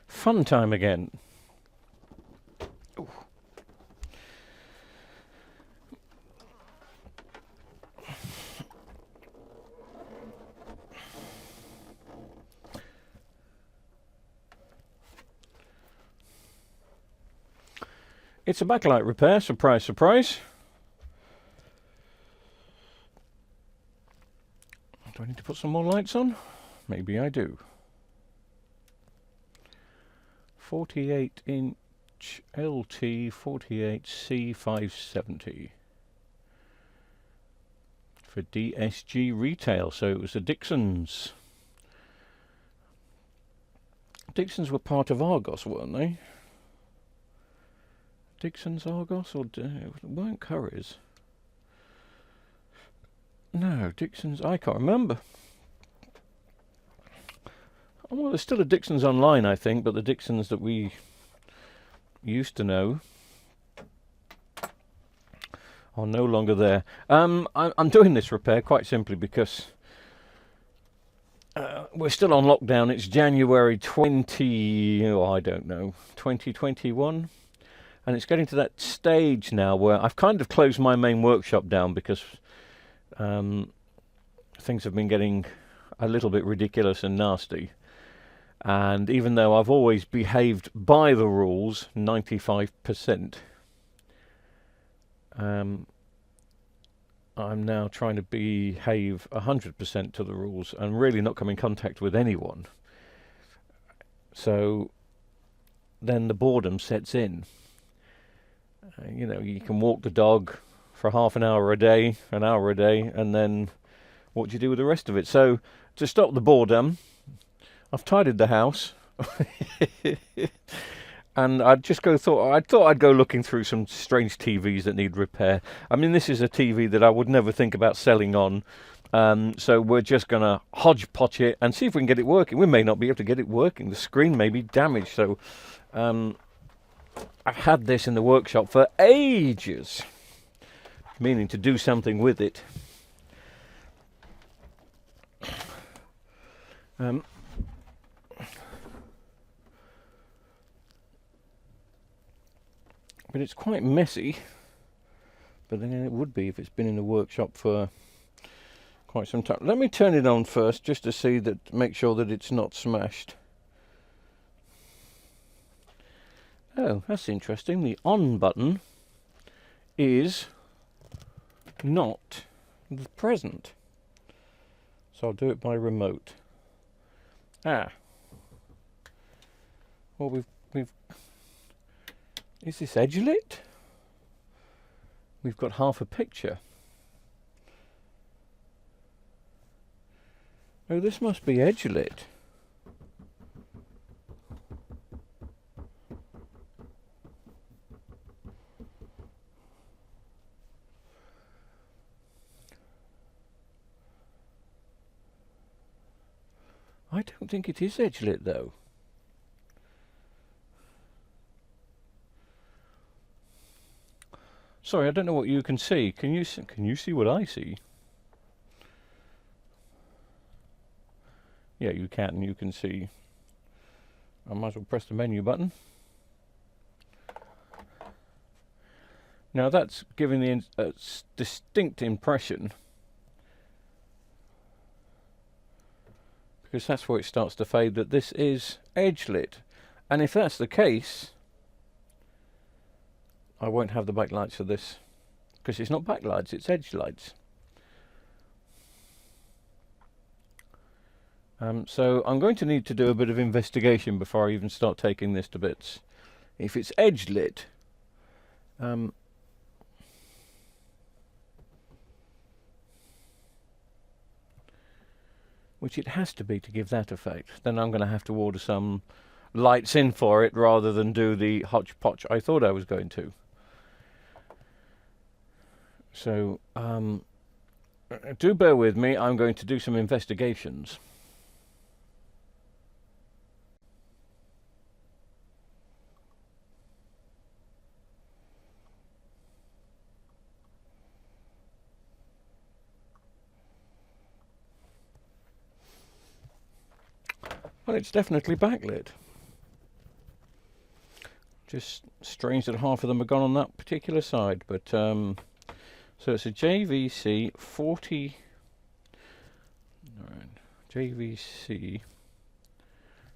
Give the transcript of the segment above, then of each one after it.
Fun time again. Ooh. It's a backlight repair, surprise, surprise. Do I need to put some more lights on? Maybe I do. 48-inch LT 48C570 for DSG Retail. So it was a Dixons. Dixons were part of Argos, weren't they? Dixons, Argos, or weren't Currys? No, Dixons, I can't remember. Well, there's still a Dixons online, I think, but the Dixons that we used to know are no longer there. I'm doing this repair quite simply because we're still on lockdown. It's January 2021, and it's getting to that stage now where I've kind of closed my main workshop down because things have been getting a little bit ridiculous and nasty. And even though I've always behaved by the rules, 95%, I'm now trying to behave 100% to the rules and really not come in contact with anyone. So then the boredom sets in. You know, you can walk the dog for half an hour a day, and then what do you do with the rest of it? So to stop the boredom, I've tidied the house, and I thought I'd go looking through some strange TVs that need repair. I mean, this is a TV that I would never think about selling on, so we're just going to hodgepodge it and see if we can get it working. We may not be able to get it working. The screen may be damaged, so I've had this in the workshop for ages, meaning to do something with it. But it's quite messy, but then it would be if it's been in the workshop for quite some time. Let me turn it on first just to see that, make sure that it's not smashed. Oh, that's interesting. The on button is not present. So I'll do it by remote. Well, we've is this edge lit? We've got half a picture. Oh, this must be edge lit. I don't think it is edge lit though. Sorry, I don't know what you can see. Can you see what I see? Yeah, you can. You can see. I might as well press the menu button. Now that's giving the distinct impression, because that's where it starts to fade, that this is edge lit. And if that's the case, I won't have the backlights for this, because it's not backlights, it's edge lights. So I'm going to need to do a bit of investigation before I even start taking this to bits. If it's edge lit, which it has to be to give that effect, then I'm going to have to order some lights in for it rather than do the hodgepodge I thought I was going to. So do bear with me, I'm going to do some investigations. Well, it's definitely backlit. Just strange that half of them are gone on that particular side. But so it's a JVC 40. Right, JVC.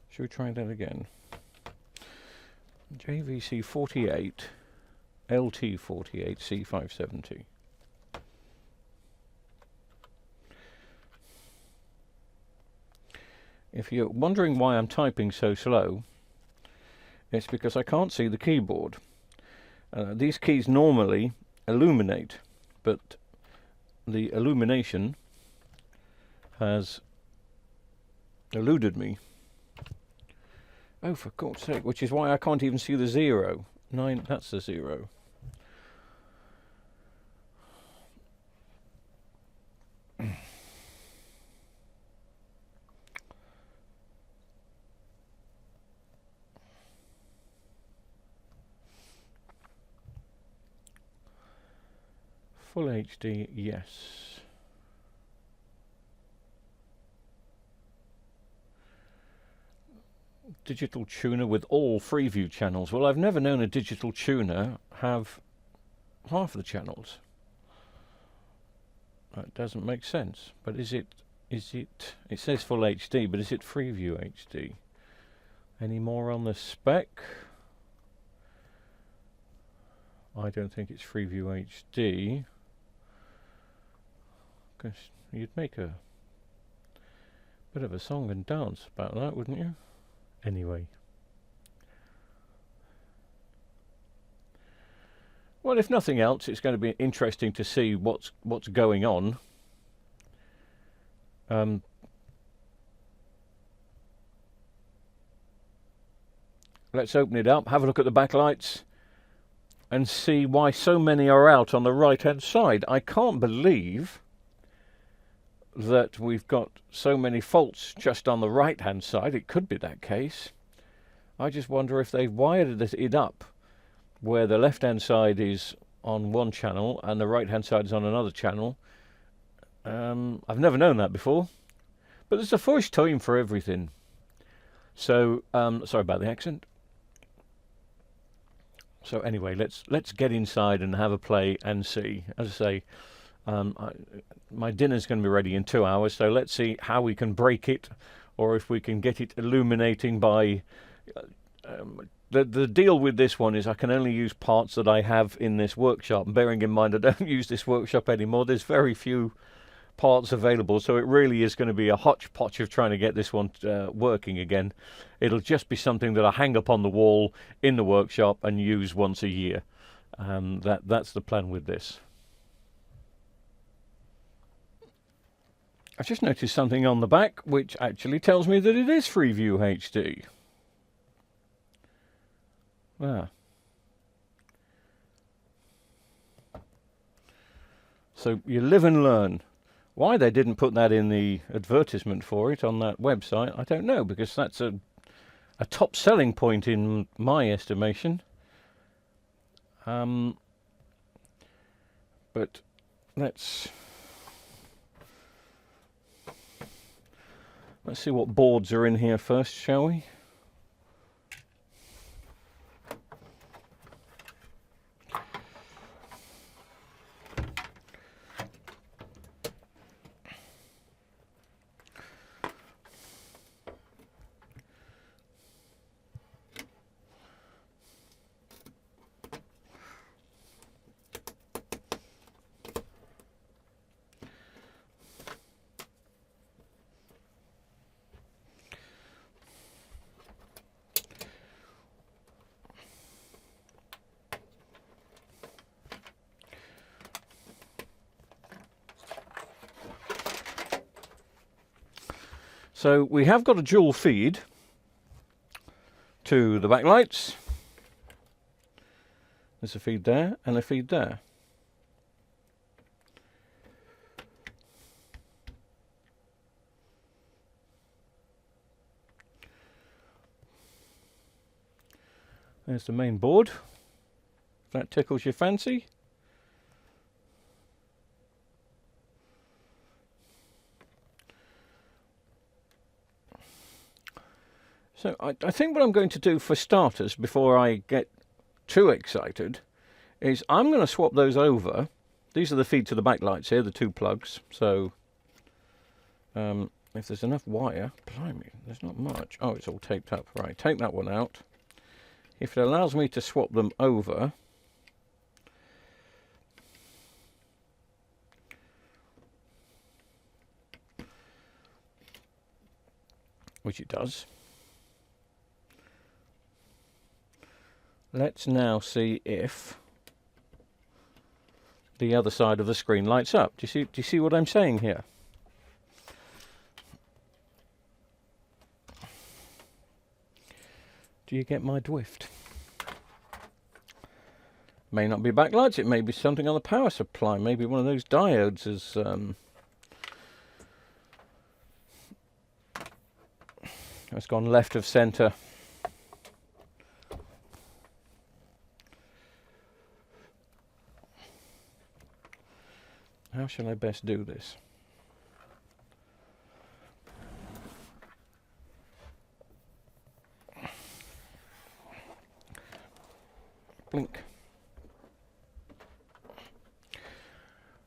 Should we try that again? JVC 48 LT 48 C570. If you're wondering why I'm typing so slow, it's because I can't see the keyboard. These keys normally illuminate, but the illumination has eluded me. Oh, for God's sake, which is why I can't even see the 0. 9, that's the 0. Full HD, yes. Digital tuner with all Freeview channels. Well, I've never known a digital tuner have half the channels. That doesn't make sense. But is it, it says full HD, but is it Freeview HD? Any more on the spec? I don't think it's Freeview HD. Because you'd make a bit of a song and dance about that, wouldn't you? Anyway. Well, if nothing else, it's going to be interesting to see what's going on. Let's open it up, have a look at the backlights, and see why so many are out on the right-hand side. I can't believe that we've got so many faults just on the right-hand side. It could be that case. I just wonder if they've wired it up where the left-hand side is on one channel and the right-hand side is on another channel. I've never known that before, but there's a first time for everything. So sorry about the accent. So anyway, let's get inside and have a play and see. As I say, my dinner's going to be ready in 2 hours, so let's see how we can break it, or if we can get it illuminating by... The deal with this one is I can only use parts that I have in this workshop. And bearing in mind I don't use this workshop anymore, there's very few parts available, so it really is going to be a hodgepodge of trying to get this one working again. It'll just be something that I hang up on the wall in the workshop and use once a year. That's the plan with this. I just noticed something on the back which actually tells me that it is Freeview HD. Ah. So you live and learn. Why they didn't put that in the advertisement for it on that website, I don't know, because that's a top selling point in my estimation. But let's see what boards are in here first, shall we? So we have got a dual feed to the backlights. There's a feed there and a feed there. There's the main board. If that tickles your fancy. So I think what I'm going to do for starters, before I get too excited, is I'm going to swap those over. These are the feed to the backlights here, the 2 plugs. So if there's enough wire, blimey, there's not much. Oh, it's all taped up. Right, take that one out. If it allows me to swap them over, which it does, let's now see if the other side of the screen lights up. Do you see what I'm saying here? Do you get my drift? May not be backlights, it may be something on the power supply. Maybe one of those diodes has gone left of centre. How shall I best do this? Blink.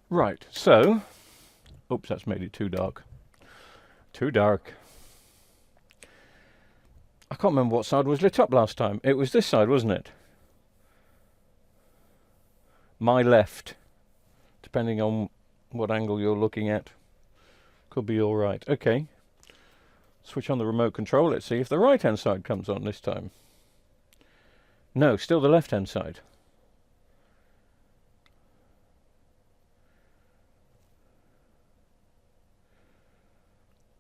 Right, so, oops, that's made it too dark. Too dark. I can't remember what side was lit up last time. It was this side, wasn't it? My left, depending on what angle you're looking at. Could be all right. Okay. Switch on the remote control. Let's see if the right-hand side comes on this time. No, still the left-hand side.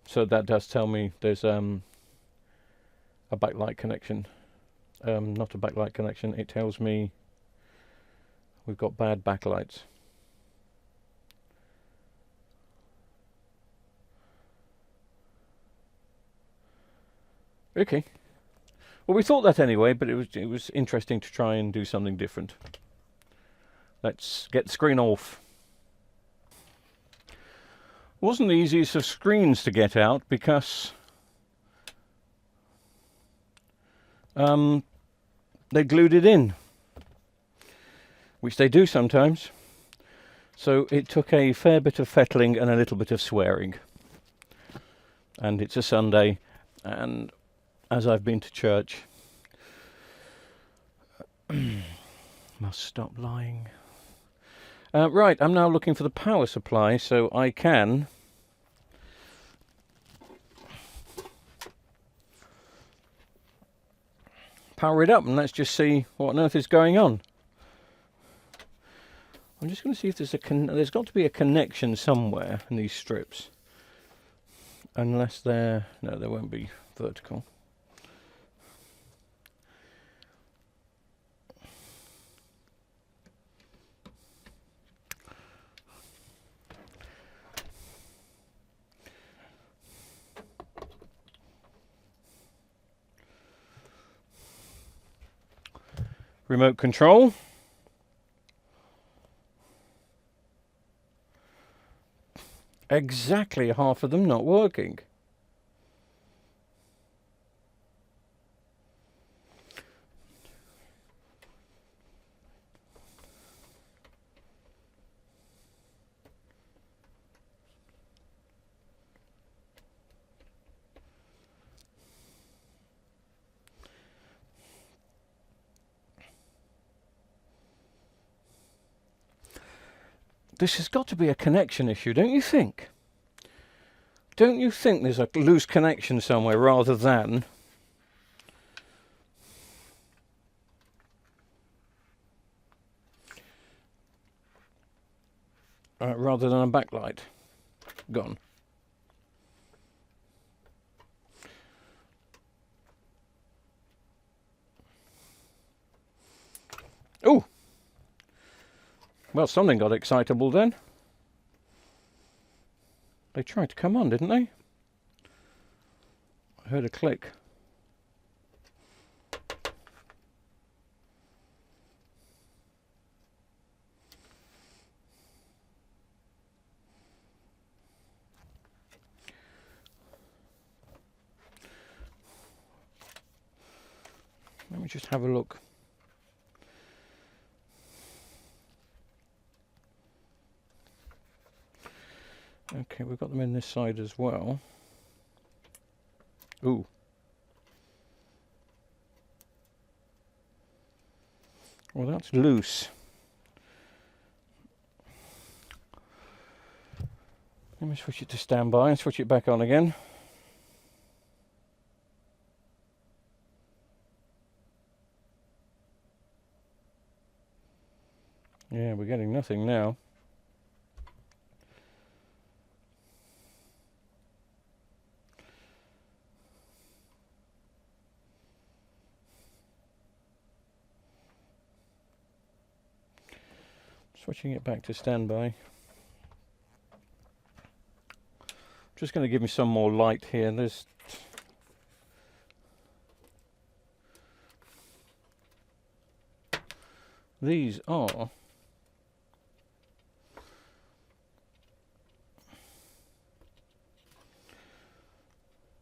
So that does tell me there's a backlight connection. Not a backlight connection. It tells me we've got bad backlights. Okay. Well, we thought that anyway, but it was interesting to try and do something different. Let's get the screen off. Wasn't the easiest of screens to get out because they glued it in, which they do sometimes. So it took a fair bit of fettling and a little bit of swearing. And it's a Sunday, and as I've been to church, must stop lying. Right, I'm now looking for the power supply so I can power it up, and let's just see what on earth is going on. I'm just going to see if there's got to be a connection somewhere in these strips, unless no, they won't be vertical. Remote control. Exactly half of them not working. This has got to be a connection issue, don't you think? Don't you think there's a loose connection somewhere rather than a backlight gone? Oh! Well, something got excitable then. They tried to come on, didn't they? I heard a click. Let me just have a look. we've got them in this side as well. Ooh. Well, that's loose. Let me switch it to standby and switch it back on again. Yeah, we're getting nothing now. Switching it back to standby. Just going to give me some more light here. These are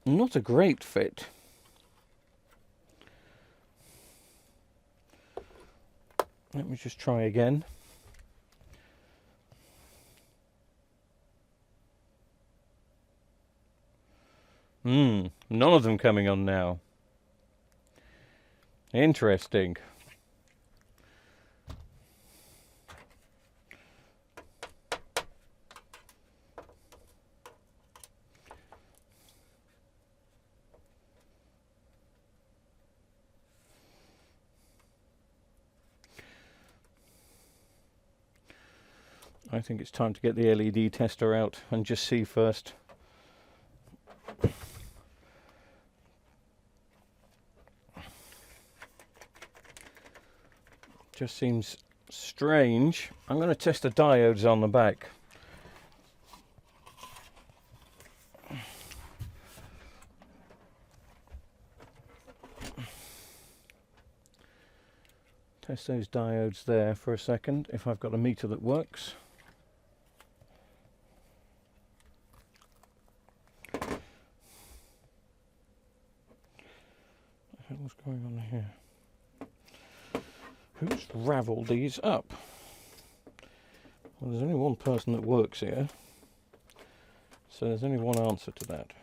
not a great fit. Let me just try again. None of them coming on now. Interesting. I think it's time to get the LED tester out and just see first. Just seems strange. I'm going to test the diodes on the back. Test those diodes there for a second, if I've got a meter that works. What's going on here? Who's ravelled these up? Well, there's only one person that works here, so there's only one answer to that.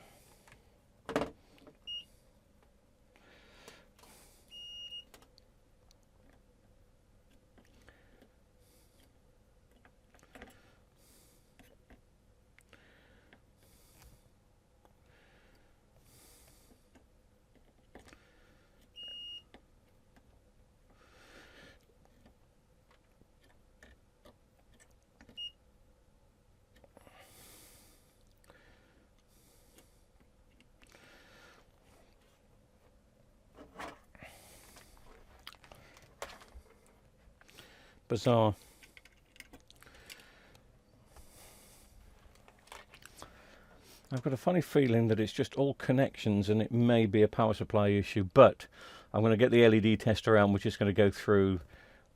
Bizarre. I've got a funny feeling that it's just all connections and it may be a power supply issue, but I'm going to get the LED tester out, which is going to go through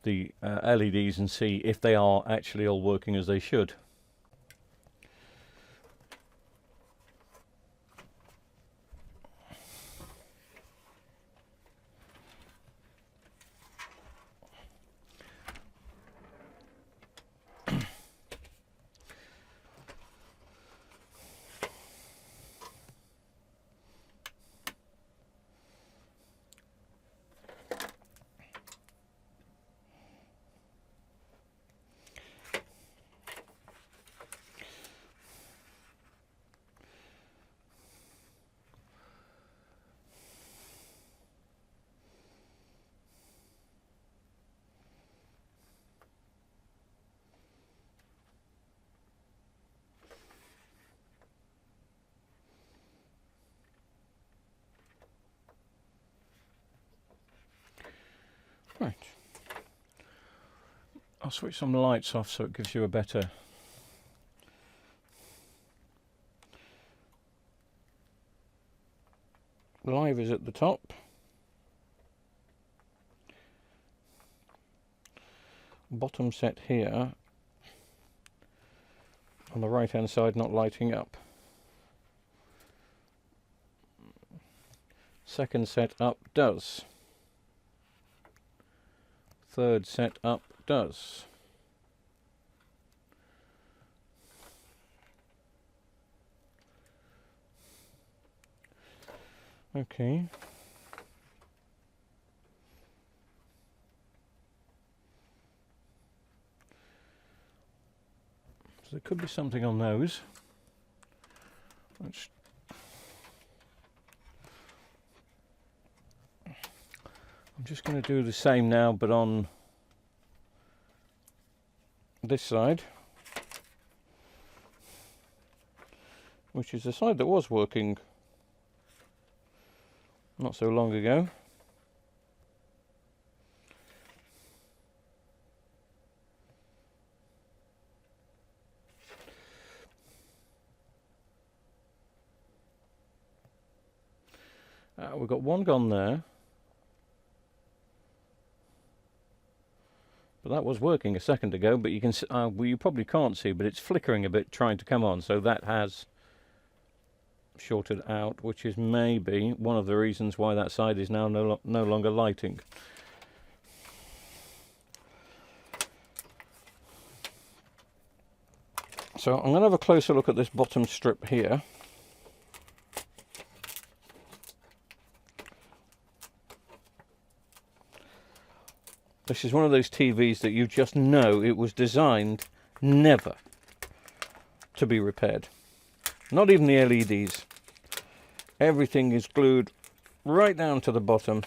the LEDs and see if they are actually all working as they should. Right. I'll switch some lights off so it gives you a better... Live is at the top. Bottom set here. On the right hand side not lighting up. Second set up does. Third set up does. Okay. So there could be something on those. I'm just going to do the same now, but on this side, which is the side that was working not so long ago. We've got one gone there, but that was working a second ago, but you can well, you probably can't see, but it's flickering a bit trying to come on, so that has shorted out, which is maybe one of the reasons why that side is now no longer lighting. So I'm going to have a closer look at this bottom strip here. This is one of those TVs that you just know it was designed never to be repaired. Not even the LEDs. Everything is glued right down to the bottom.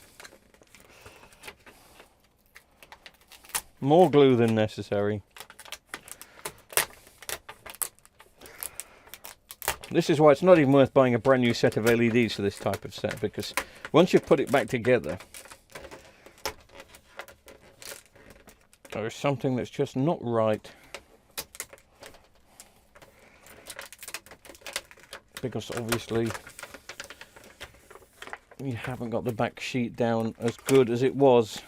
More glue than necessary. This is why it's not even worth buying a brand new set of LEDs for this type of set, because once you've put it back together, there is something that's just not right. Because obviously you haven't got the back sheet down as good as it was.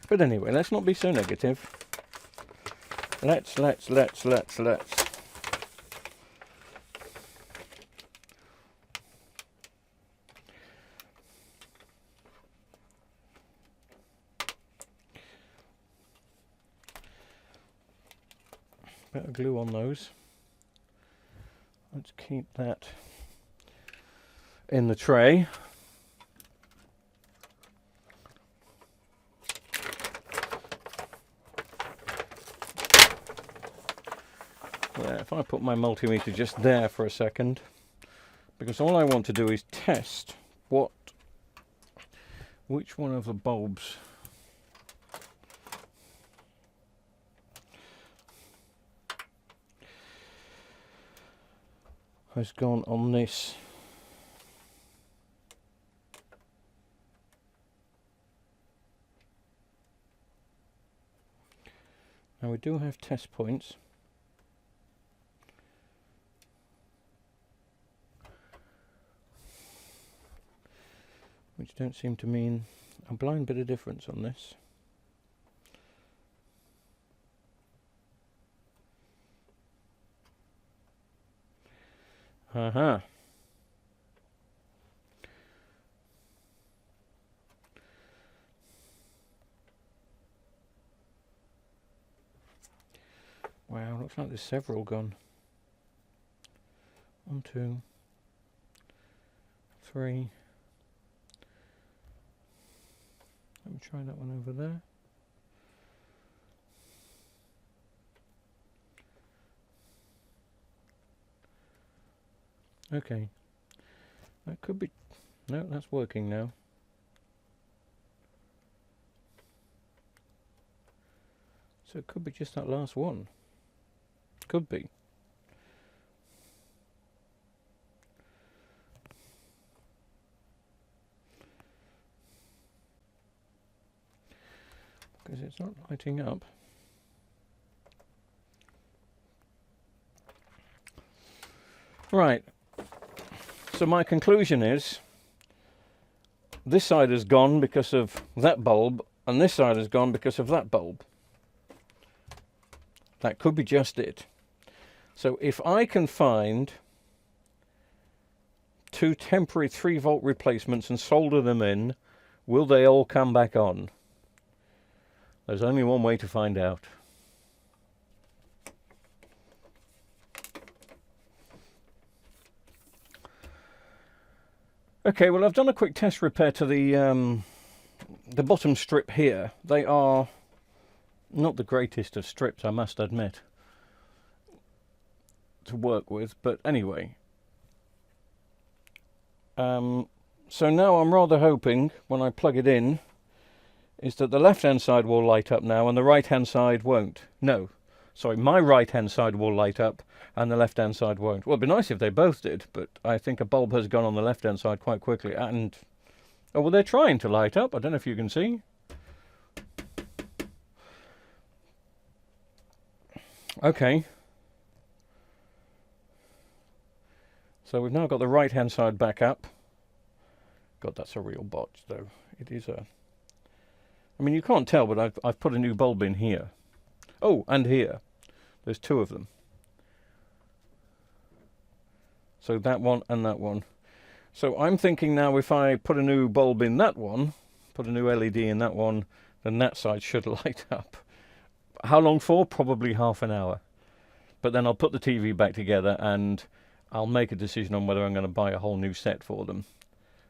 But anyway, let's not be so negative. Let's. Bit of glue on those. Let's keep that in the tray. If I put my multimeter just there for a second, because all I want to do is test which one of the bulbs has gone on this. Now we do have test points. Which don't seem to mean a blind bit of difference on this. Aha. Wow, looks like there's several gone. 1, 2, 3. Let me try that one over there. Okay. That could be... No, that's working now. So it could be just that last one. Could be. Because it's not lighting up. Right. So my conclusion is this side has gone because of that bulb and this side has gone because of that bulb. That could be just it. So if I can find 2 temporary 3-volt replacements and solder them in, will they all come back on? There's only one way to find out. Okay, well, I've done a quick test repair to the bottom strip here. They are not the greatest of strips, I must admit, to work with, but anyway. So now I'm rather hoping, when I plug it in, is that the left-hand side will light up now and the right-hand side won't. No, sorry, my right-hand side will light up and the left-hand side won't. Well, it'd be nice if they both did, but I think a bulb has gone on the left-hand side quite quickly. And, oh, well, they're trying to light up. I don't know if you can see. Okay. So we've now got the right-hand side back up. God, that's a real botch, though. It is a... I mean, you can't tell, but I've put a new bulb in here. Oh, and here. There's 2 of them. So that one and that one. So I'm thinking now if I put a new bulb in that one, put a new LED in that one, then that side should light up. How long for? Probably half an hour. But then I'll put the TV back together and I'll make a decision on whether I'm going to buy a whole new set for them.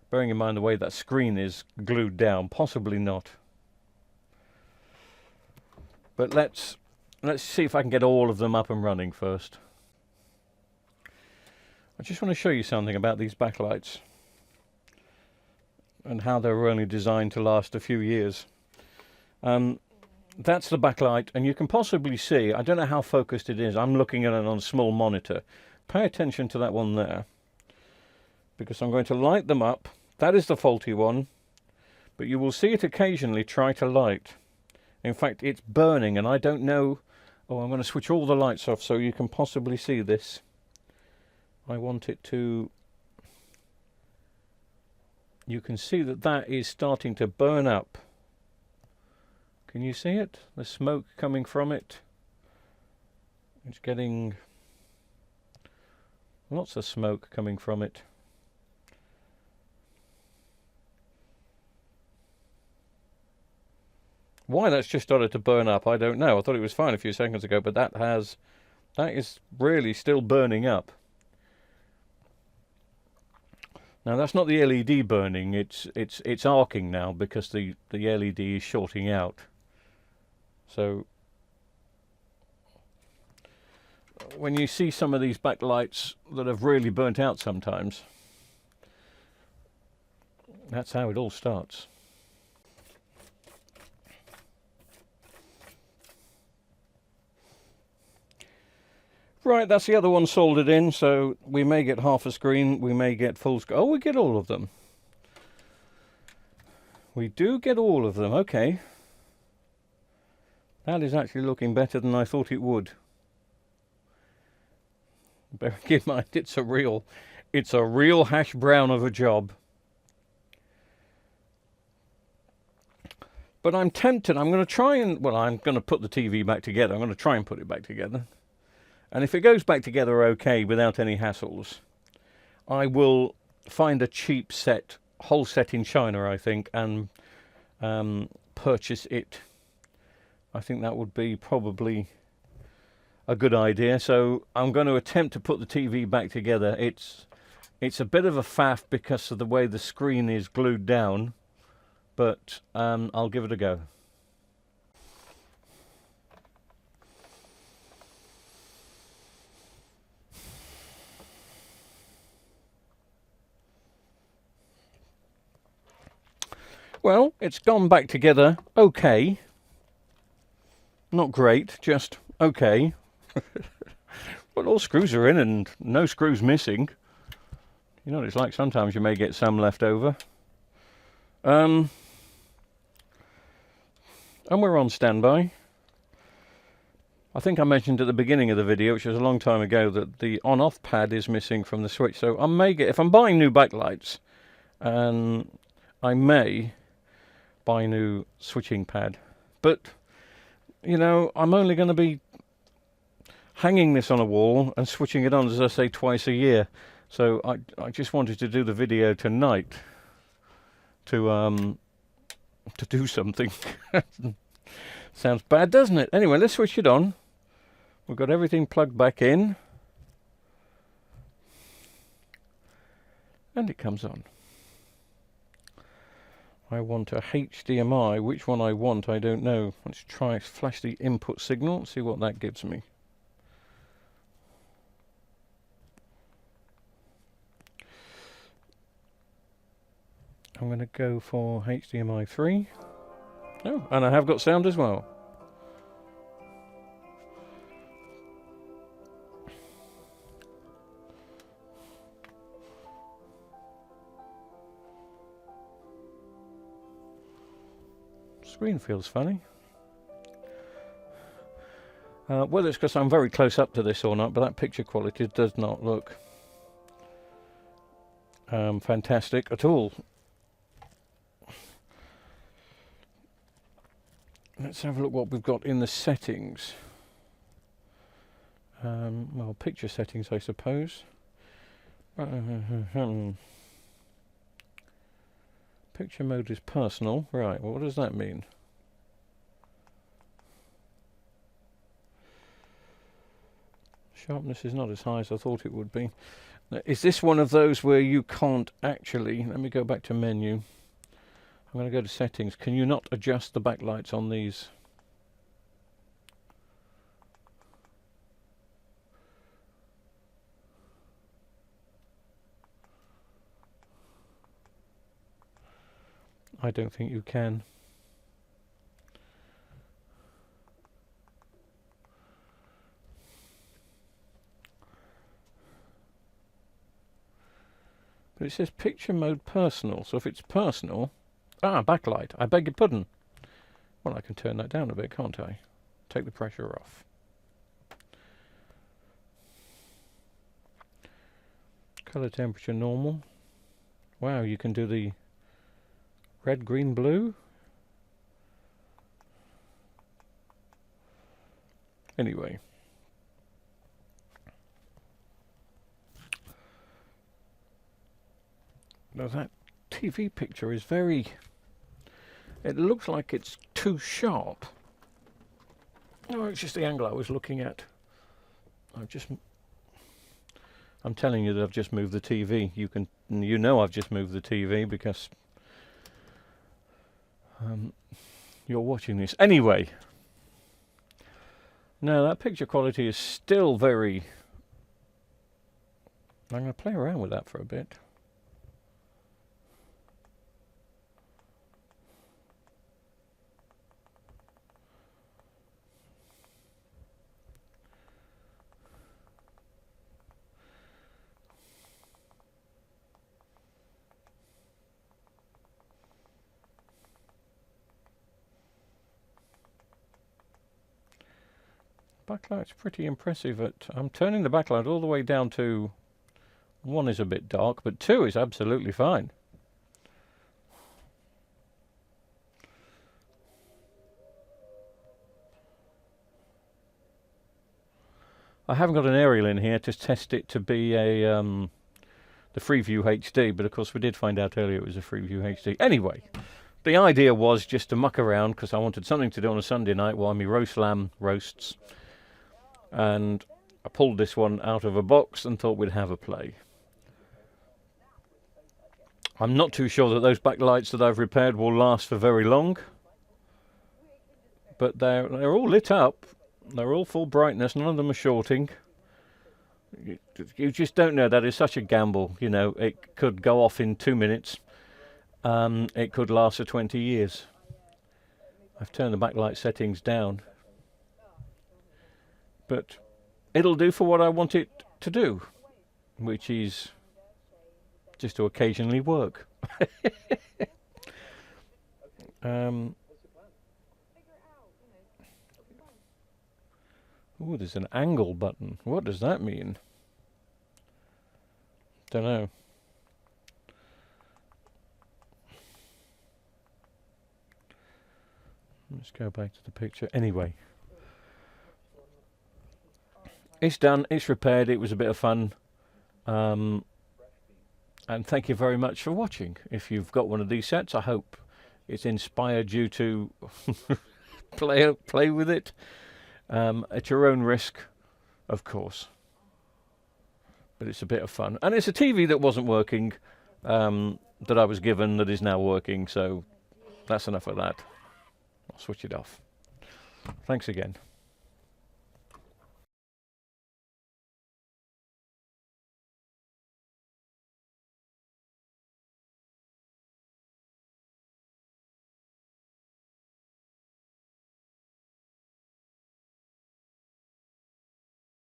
Bearing in mind the way that screen is glued down, possibly not. But let's see if I can get all of them up and running first. I just want to show you something about these backlights and how they were only designed to last a few years. That's the backlight, and you can possibly see, I don't know how focused it is, I'm looking at it on a small monitor. Pay attention to that one there, because I'm going to light them up. That is the faulty one, but you will see it occasionally try to light. In fact, it's burning, and I don't know... Oh, I'm going to switch all the lights off so you can possibly see this. I want it to... You can see that that is starting to burn up. Can you see it? The smoke coming from it. It's getting lots of smoke coming from it. Why that's just started to burn up, I don't know. I thought it was fine a few seconds ago, but that is really still burning up. Now that's not the LED burning, it's arcing now because the LED is shorting out. So when you see some of these backlights that have really burnt out sometimes, that's how it all starts. Right, that's the other one soldered in, so we may get half a screen, we may get full screen. Oh, we get all of them. We do get all of them, okay. That is actually looking better than I thought it would. Bearing in mind, it's a real hash brown of a job. But I'm tempted, I'm going to try and, well, I'm going to put the TV back together. I'm going to try and put it back together. And if it goes back together okay, without any hassles, I will find a cheap set, whole set in China, I think, and purchase it. I think that would be probably a good idea. So I'm going to attempt to put the TV back together. It's a bit of a faff because of the way the screen is glued down, but I'll give it a go. Well, it's gone back together okay. Not great, just okay. But all screws are in and no screws missing. You know what it's like, sometimes you may get some left over. And we're on standby. I think I mentioned at the beginning of the video, which was a long time ago, that the on-off pad is missing from the switch. So I may get, if I'm buying new backlights, I may buy a new switching pad. But, you know, I'm only going to be hanging this on a wall and switching it on, as I say, twice a year. So I just wanted to do the video tonight to do something. Sounds bad, doesn't it? Anyway, let's switch it on. We've got everything plugged back in. And it comes on. I want a HDMI. Which one I want, I don't know. Let's try flash the input signal, see what that gives me. I'm going to go for HDMI 3. Oh, and I have got sound as well. Screen feels funny. Whether it's because I'm very close up to this or not, but that picture quality does not look fantastic at all. Let's have a look what we've got in the settings. Well, picture settings, I suppose. Picture mode is personal. Right, well, what does that mean? Sharpness is not as high as I thought it would be. Now, is this one of those where you can't actually... Let me go back to menu. I'm going to go to settings. Can you not adjust the backlights on these? I don't think you can. But it says picture mode personal, so if it's personal... Ah, backlight. I beg your pardon. Well, I can turn that down a bit, can't I? Take the pressure off. Color temperature normal. Wow, you can do the red, green, blue. Anyway. Now that TV picture is very... It looks like it's too sharp. No, it's just the angle I was looking at. I'm telling you that I've just moved the TV. You know I've just moved the TV because you're watching this. Anyway. Now that picture quality is still very... I'm going to play around with that for a bit. Backlight's pretty impressive. I'm turning the backlight all the way down to 1 is a bit dark, but 2 is absolutely fine. I haven't got an aerial in here to test it to be a the Freeview HD, but of course we did find out earlier it was a Freeview HD. Anyway, the idea was just to muck around because I wanted something to do on a Sunday night while my roast lamb roasts. And I pulled this one out of a box and thought we'd have a play. I'm not too sure that those backlights that I've repaired will last for very long. But they're all lit up. They're all full brightness. None of them are shorting. You just don't know. That is such a gamble. You know, it could go off in 2 minutes. It could last for 20 years. I've turned the backlight settings down. But it'll do for what I want it to do, which is just to occasionally work. Oh, there's an angle button. What does that mean? Don't know. Let's go back to the picture. Anyway, it's done. It's repaired. It was a bit of fun. And thank you very much for watching. If you've got one of these sets, I hope it's inspired you to play with it at your own risk, of course. But it's a bit of fun. And it's a TV that wasn't working, that I was given, that is now working. So that's enough of that. I'll switch it off. Thanks again.